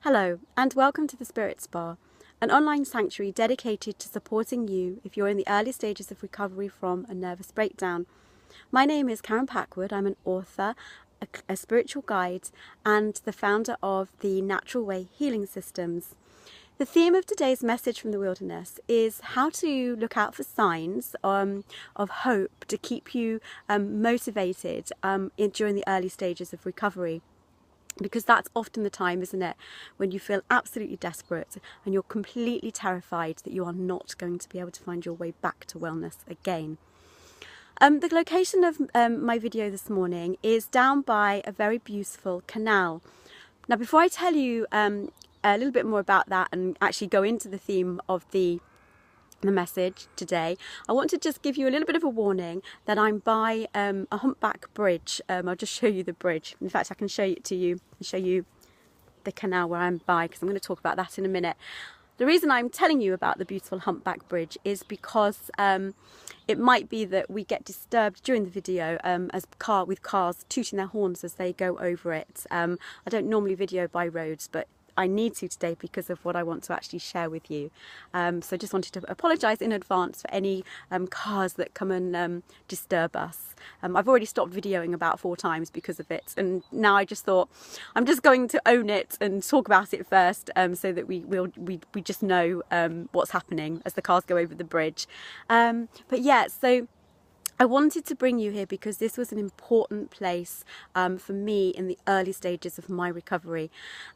Hello and welcome to the Spirit Spa, an online sanctuary dedicated to supporting you if you're in the early stages of recovery from a nervous breakdown. My name is Karen Packwood. I'm an author, a spiritual guide and the founder of the Natural Way Healing Systems. The theme of today's message from the wilderness is how to look out for signs of hope to keep you motivated during the early stages of recovery. Because that's often the time, isn't it, when you feel absolutely desperate and you're completely terrified that you are not going to be able to find your way back to wellness again. The location of my video this morning is down by a very beautiful canal. Now, before I tell you a little bit more about that and actually go into the theme of the message today, I want to just give you a little bit of a warning that I'm by a humpback bridge. I'll just show you the bridge. In fact, I can show it to you and show you the canal where I'm by, because I'm going to talk about that in a minute. The reason I'm telling you about the beautiful humpback bridge is because it might be that we get disturbed during the video with cars tooting their horns as they go over it. I don't normally video by roads, but I need to today because of what I want to actually share with you. So just wanted to apologise in advance for any cars that come and disturb us. I've already stopped videoing about 4 times because of it, and now I just thought I'm just going to own it and talk about it first, so that we just know what's happening as the cars go over the bridge. But yeah, so I wanted to bring you here because this was an important place for me in the early stages of my recovery,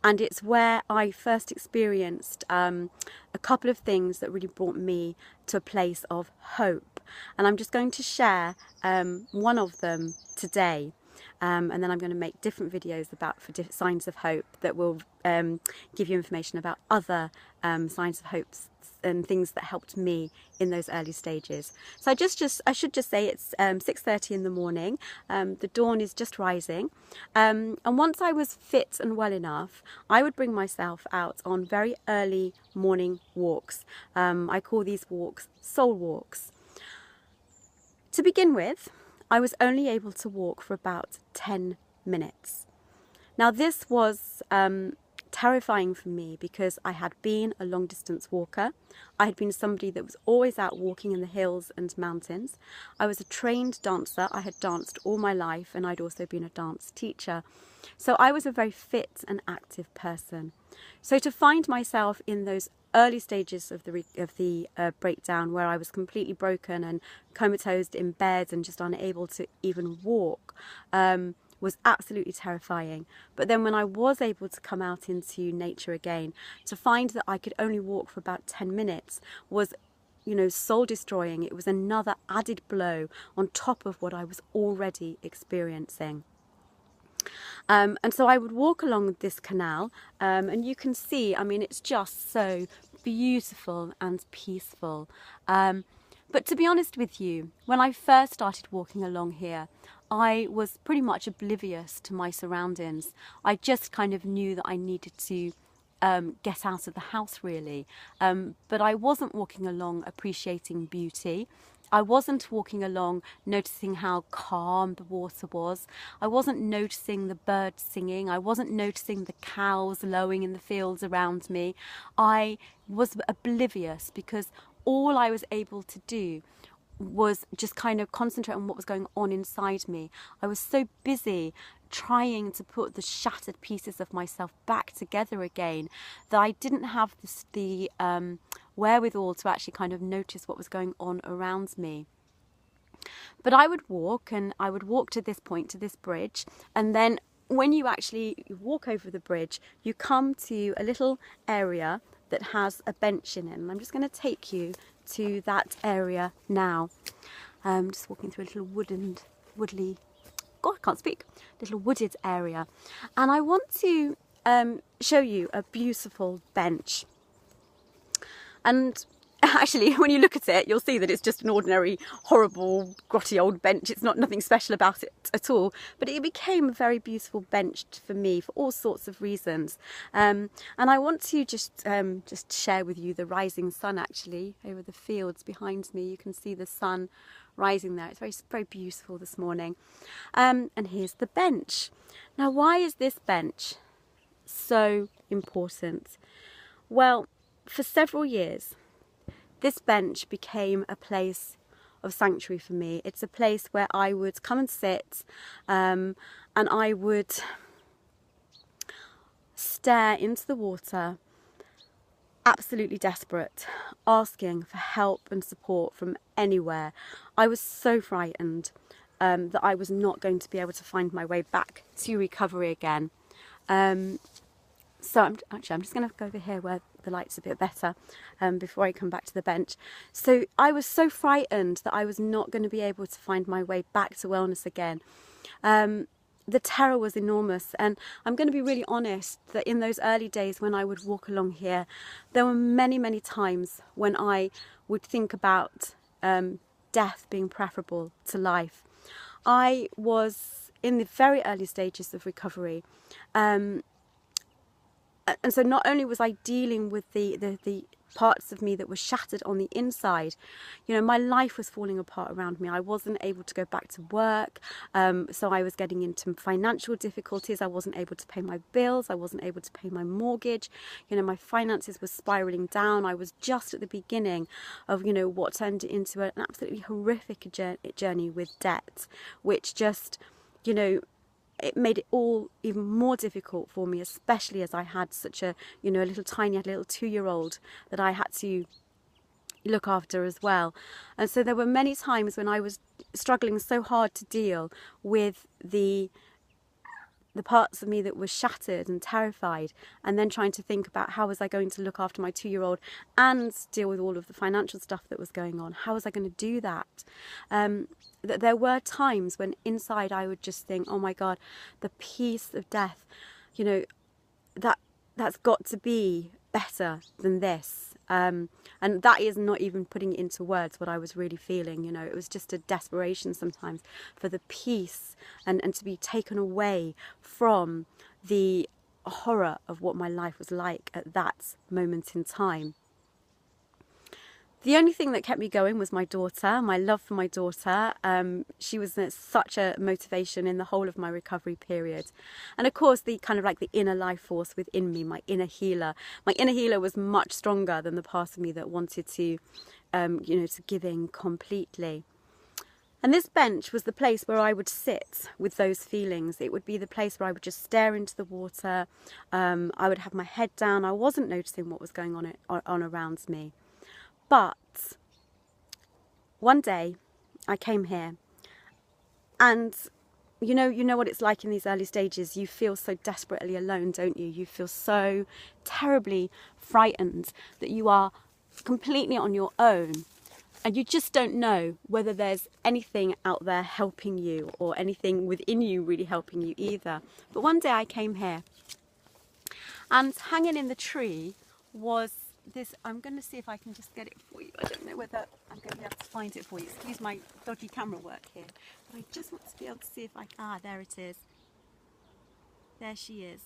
and it's where I first experienced a couple of things that really brought me to a place of hope, and I'm just going to share one of them today. And then I'm going to make different videos for different signs of hope that will give you information about other signs of hope and things that helped me in those early stages. So I should just say it's 6:30 in the morning. The dawn is just rising, and once I was fit and well enough, I would bring myself out on very early morning walks. I call these walks soul walks. To begin with, I was only able to walk for about 10 minutes. Now, this was terrifying for me because I had been a long distance walker. I had been somebody that was always out walking in the hills and mountains. I was a trained dancer. I had danced all my life, and I'd also been a dance teacher. So I was a very fit and active person. So to find myself in those early stages of the breakdown, where I was completely broken and comatose in bed and just unable to even walk, was absolutely terrifying. But then when I was able to come out into nature again, to find that I could only walk for about 10 minutes was, soul destroying. It was another added blow on top of what I was already experiencing. And so I would walk along this canal, and you can see, it's just so beautiful and peaceful. But to be honest with you, when I first started walking along here, I was pretty much oblivious to my surroundings. I just kind of knew that I needed to get out of the house, really. But I wasn't walking along appreciating beauty. I wasn't walking along noticing how calm the water was. I wasn't noticing the birds singing. I wasn't noticing the cows lowing in the fields around me. I was oblivious because all I was able to do was just kind of concentrate on what was going on inside me. I was so busy trying to put the shattered pieces of myself back together again that I didn't have the wherewithal to actually kind of notice what was going on around me. But I would walk, and I would walk to this point, to this bridge, and then when you actually walk over the bridge, you come to a little area that has a bench in it, and I'm just going to take you to that area now. Just walking through a little little wooded area, and I want to show you a beautiful bench. And actually, when you look at it, you'll see that it's just an ordinary, horrible, grotty old bench. It's nothing special about it at all. But it became a very beautiful bench for me for all sorts of reasons. And I want to just share with you the rising sun, actually, over the fields behind me. You can see the sun rising there. It's very, very beautiful this morning. And here's the bench. Now, why is this bench so important? Well, for several years, this bench became a place of sanctuary for me. It's a place where I would come and sit, and I would stare into the water, absolutely desperate, asking for help and support from anywhere. I was so frightened that I was not going to be able to find my way back to recovery again. So I'm just going to go over here where the light's a bit better before I come back to the bench. So I was so frightened that I was not going to be able to find my way back to wellness again. The terror was enormous, and I'm going to be really honest that in those early days when I would walk along here, there were many, many times when I would think about death being preferable to life. I was in the very early stages of recovery, and so not only was I dealing with the parts of me that were shattered on the inside, you know, my life was falling apart around me. I wasn't able to go back to work, so I was getting into financial difficulties. I wasn't able to pay my bills. I wasn't able to pay my mortgage. You know, my finances were spiraling down. I was just at the beginning of, you know, what turned into an absolutely horrific journey with debt, which just, you know, it made it all even more difficult for me, especially as I had such a, you know, a little 2-year-old that I had to look after as well. And so there were many times when I was struggling so hard to deal with the parts of me that were shattered and terrified, and then trying to think about how was I going to look after my 2-year-old and deal with all of the financial stuff that was going on. How was I going to do that? That there were times when inside I would just think, oh my God, the peace of death, you know, that's got to be better than this. And that is not even putting it into words what I was really feeling. You know, it was just a desperation sometimes for the peace and to be taken away from the horror of what my life was like at that moment in time. The only thing that kept me going was my daughter, my love for my daughter. She was such a motivation in the whole of my recovery period. And of course, the kind of like the inner life force within me, my inner healer. My inner healer was much stronger than the part of me that wanted to, you know, to give in completely. And this bench was the place where I would sit with those feelings. It would be the place where I would just stare into the water. I would have my head down. I wasn't noticing what was going on around me. But one day I came here, and you know what it's like in these early stages. You feel so desperately alone, don't you? You feel so terribly frightened that you are completely on your own, and you just don't know whether there's anything out there helping you or anything within you really helping you either. But one day I came here, and hanging in the tree was this. I'm going to see if I can just get it for you. I don't know whether I'm going to be able to find it for you. Excuse my dodgy camera work here. But I just want to be able to see if I can. There it is. There she is.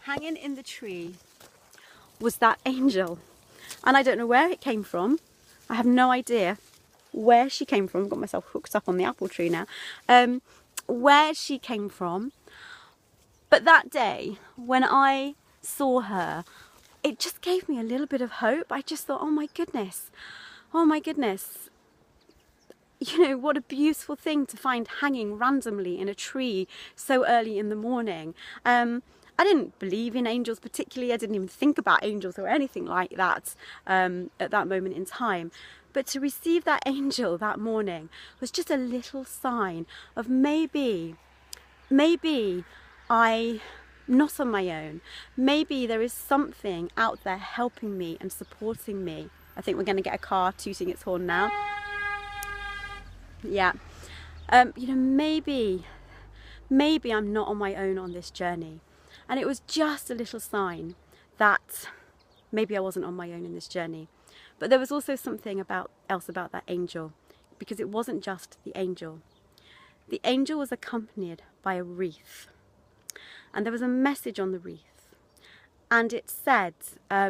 Hanging in the tree was that angel. And I don't know where it came from. I have no idea where she came from. I've got myself hooked up on the apple tree now. Where she came from. But that day, when I saw her, it just gave me a little bit of hope. I just thought, oh my goodness, you know, what a beautiful thing to find hanging randomly in a tree so early in the morning. I didn't believe in angels particularly. I didn't even think about angels or anything like that at that moment in time. But to receive that angel that morning was just a little sign of maybe I'm not on my own. Maybe there is something out there helping me and supporting me. I think we're going to get a car tooting its horn now. Yeah. You know, maybe I'm not on my own on this journey. And it was just a little sign that maybe I wasn't on my own in this journey. But there was also something else about that angel, because it wasn't just the angel. The angel was accompanied by a wreath. And there was a message on the wreath, and it said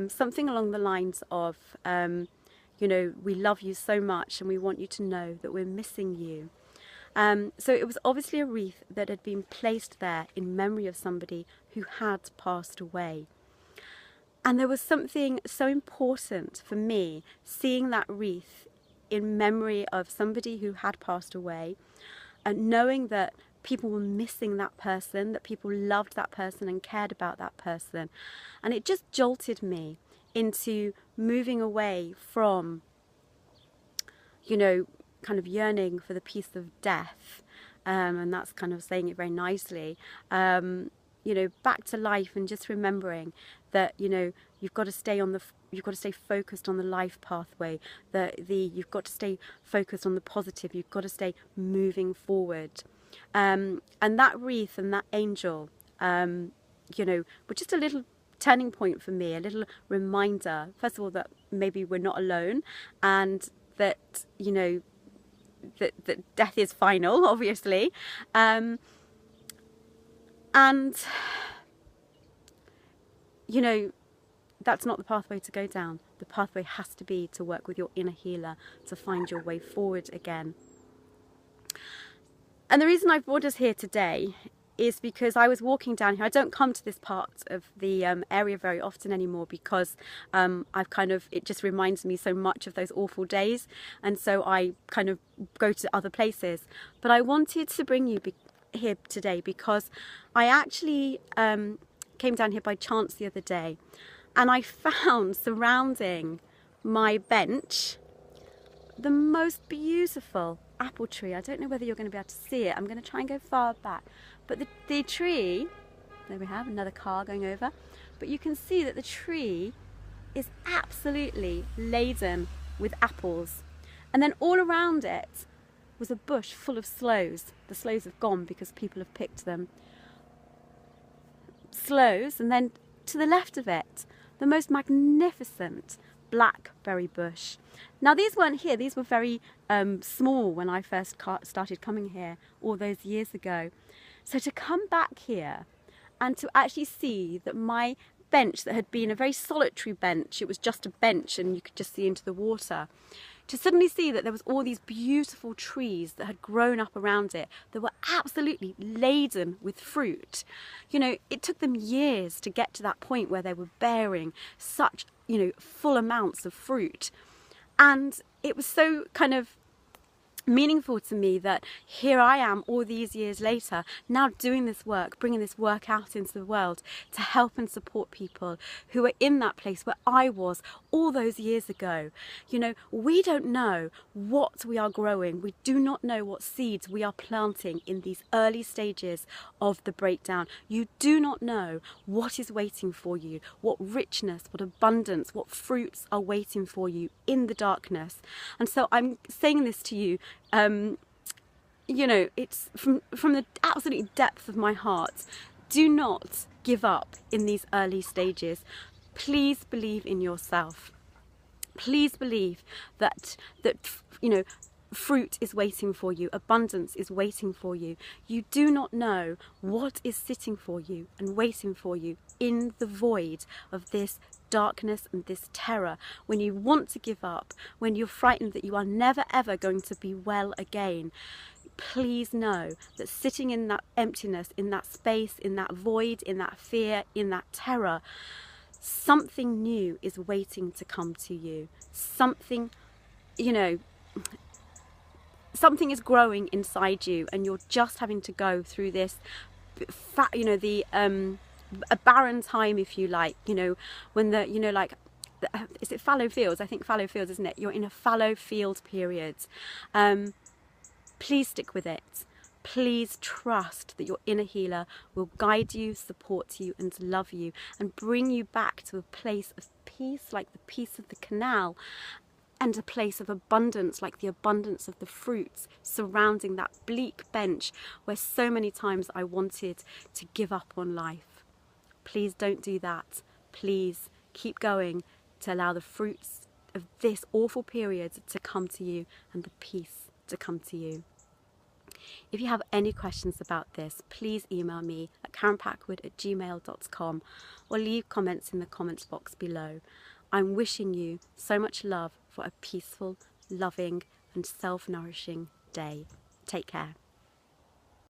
something along the lines of, you know, we love you so much and we want you to know that we're missing you. So it was obviously a wreath that had been placed there in memory of somebody who had passed away. And there was something so important for me seeing that wreath in memory of somebody who had passed away, and knowing that people were missing that person, that people loved that person and cared about that person. And it just jolted me into moving away from, you know, kind of yearning for the peace of death, and that's kind of saying it very nicely, you know, back to life, and just remembering that, you know, you've got to stay focused on the life pathway, you've got to stay focused on the positive, you've got to stay moving forward. And that wreath and that angel, you know, were just a little turning point for me, a little reminder, first of all, that maybe we're not alone, and that, you know, that death is final, obviously. And, you know, that's not the pathway to go down. The pathway has to be to work with your inner healer, to find your way forward again. And the reason I've brought us here today is because I was walking down here. I don't come to this part of the area very often anymore, because it just reminds me so much of those awful days, and so I kind of go to other places. But I wanted to bring you here today because I actually came down here by chance the other day, and I found surrounding my bench the most beautiful apple tree. I don't know whether you're going to be able to see it. I'm going to try and go far back. But the tree, there we have another car going over, but you can see that the tree is absolutely laden with apples. And then all around it was a bush full of sloes. The sloes have gone because people have picked them. Sloes, and then to the left of it, the most magnificent blackberry bush. Now these weren't here, these were very small when I first started coming here all those years ago. So to come back here and to actually see that my bench, that had been a very solitary bench, it was just a bench and you could just see into the water, to suddenly see that there was all these beautiful trees that had grown up around it that were absolutely laden with fruit. You know, it took them years to get to that point where they were bearing such, you know, full amounts of fruit. And it was so kind of meaningful to me that here I am all these years later, now doing this work, bringing this work out into the world to help and support people who are in that place where I was all those years ago. You know, we don't know what we are growing. We do not know what seeds we are planting in these early stages of the breakdown. You do not know what is waiting for you, what richness, what abundance, what fruits are waiting for you in the darkness. And so I'm saying this to you, you know, it's from the absolute depth of my heart. Do not give up in these early stages. Please believe in yourself. Please believe that you know, fruit is waiting for you, abundance is waiting for you. You do not know what is sitting for you and waiting for you in the void of this darkness and this terror. When you want to give up, when you're frightened that you are never ever going to be well again, please know that sitting in that emptiness, in that space, in that void, in that fear, in that terror, something new is waiting to come to you. Something, you know, something is growing inside you, and you're just having to go through this, you know, a barren time, if you like, you know, when the, you know, like, is it fallow fields? I think fallow fields, isn't it? You're in a fallow field period. Please stick with it. Please trust that your inner healer will guide you, support you and love you and bring you back to a place of peace, like the peace of the canal, and a place of abundance, like the abundance of the fruits surrounding that bleak bench where so many times I wanted to give up on life. Please don't do that. Please keep going to allow the fruits of this awful period to come to you and the peace to come to you. If you have any questions about this, please email me at karenpackwood@gmail.com or leave comments in the comments box below. I'm wishing you so much love for a peaceful, loving and self-nourishing day. Take care.